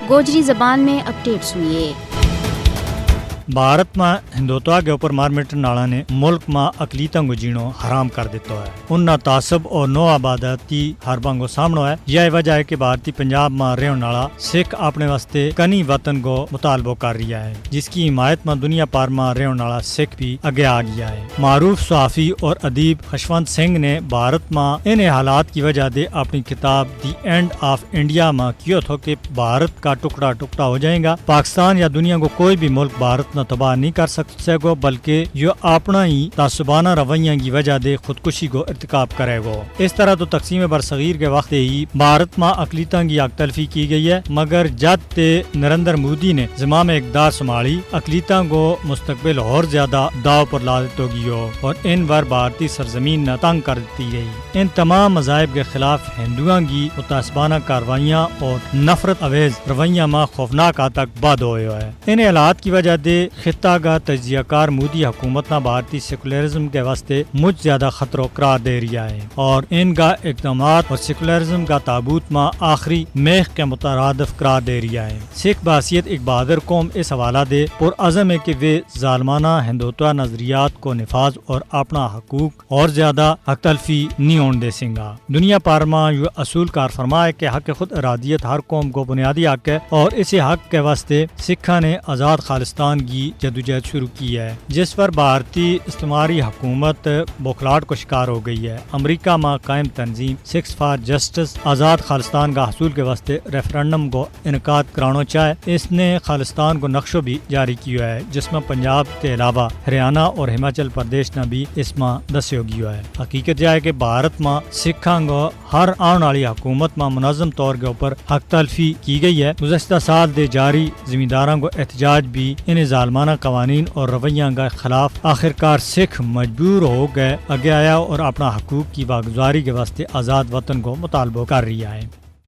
गोजरी ज़बान में अपडेट सुनिए। भारत में हिंदुत्व के ऊपर मार मिटने वाला ने मुल्क में अकलीता को जीणो हराम कर दिता है। उन तासब और नो आबादती हरबंग को सामनो है। यह वजह है कि भारतीय पंजाब में रहने वाला सिख अपने वास्ते कनी वतन को मुतालबो कर रहा है, जिसकी हिमायत में दुनिया भर में रहने वाला सिख भी आगे आ गया है। मारूफ सहाफी और अदीब खशवंत सिंह ने भारत में इन हालात की वजह से अपनी किताब दी एंड ऑफ इंडिया में किया था कि भारत का टुकड़ा टुकड़ा हो जाएगा। पाकिस्तान या दुनिया को कोई भी मुल्क भारत न तबाह नहीं कर सकेगा, बल्कि यो अपना ही तासुबाना रवैया की वजह से खुदकुशी को इर्तिकाब करेगा। इस तरह तो तकसीम बरसगीर के वक्त ही भारत में अकलीता की आगतलफी की गई है, मगर जब ते नरेंद्र मोदी ने ज़िम्मा इक़्तिदार संभाली अकलीता को मुस्तकबिल और ज्यादा दाव पर ला दी और इन बार भारतीय सरजमीन न तंग कर दी गई। इन तमाम मज़ाहिब के खिलाफ हिंदुओं की मुतासबाना कार्रवाइयाँ और नफरत अवेज रवैया में खौफनाक हद तक बद हुए है। इन हालात की वजह से खित्ता का तजियाकार मोदी हुकूमत ना भारतीय सेकुलरिज्म के वास्ते मुझ ज्यादा खतरों करार दे रहा है और इनका इकदाम और सेकुलरिज्म का ताबूत में आखिरी मेख के मुतरादिफ करार दे रहा है। सिख बासियत एक बहादुर कौम इस हवाला दे पुरअज़म है कि वे जालमाना हिंदुत्व नजरियात को निफाज और अपना हकूक और ज्यादा हकतलफी नहीं होने दे सेंगा। दुनिया भर में यह असूल कार फरमा है कि हक खुद इरादियत हर कौम को बुनियादी हक है और इसी हक के वास्ते सिखा ने आज़ाद खालिस्तान की जदोजहद शुरू की है, जिस पर भारतीय इस्तेमारी हुकूमत बौखलाहट को शिकार हो गई है। अमेरिका में कायम तंजीम सिक्स फॉर जस्टिस आज़ाद खालिस्तान का हसूल के वास्ते रेफरेंडम को इनकाद कराना चाहे। इसने खालिस्तान को नक्शो भी जारी किया है, जिसमें पंजाब के अलावा हरियाणा और हिमाचल प्रदेश ने भी इसमें दस्यो गया है। हकीकत यह है कि भारत में सिखा को हर आने वाली हुकूमत में मुनज़्ज़म तौर के ऊपर हक तलफी की गई है। गुज़श्ता साल दे जारी जिम्मेदारों को एहतजाज भी इन जालमाना कवानीन और रवैया के खिलाफ आखिरकार सिख मजबूर हो गए आगे आया और अपना हकूक की वागुजारी के वास्ते आज़ाद वतन को मुतालबो कर रहा है।